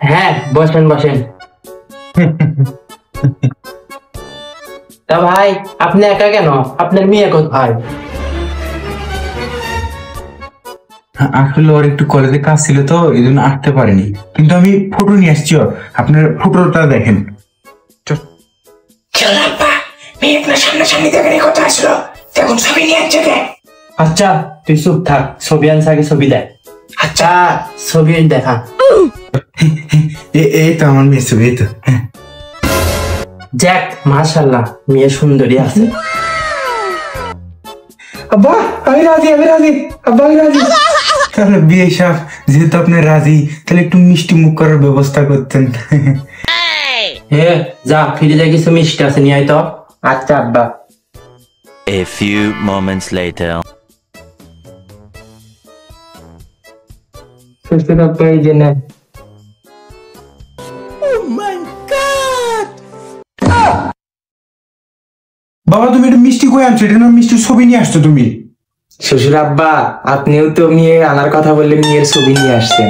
হ্যাঁ বসেন বসেন। তা ভাই আপনি একা কেন? আপনার মেয়ে কোথায়? আসলে ওর একটু কলেজে কাজ ছিল তো এই জন্য আসতে পারেনি, কিন্তু আমি ফটো নিয়ে আসছি ওর। আপনার ফটোটা দেখেন। আচ্ছা তুই চুপ থাক, ছবি আনছে আগে ছবি দেখ। আচ্ছা ছবি দেখা। এই তো আমার মেয়ে ছবি, এই তো। যাক মাশাআল্লাহ, মেয়ে সুন্দরী আছে। আব্বা আমি রাজি, আমি রাজি, আব্বা আমি রাজি। তাহলে বিয়ে সাহেব, যেহেতু আপনি রাজি, তাহলে একটু মিষ্টি মুখ করার ব্যবস্থা করতেন। হে যা, ফ্রিজে কিছু মিষ্টি আছে নিয়ে আয় তো। আচ্ছা আব্বা। A few moments later. শ্বশুর আব্বা এই যে নেন। বাবা তুমি একটু মিষ্টি কই আনছো? এটা না মিষ্টির ছবি নিয়ে আসছো তুমি। শ্বশুর আব্বা আপনিও তো মেয়ে আনার কথা বললে মেয়ের ছবি নিয়ে আসছেন।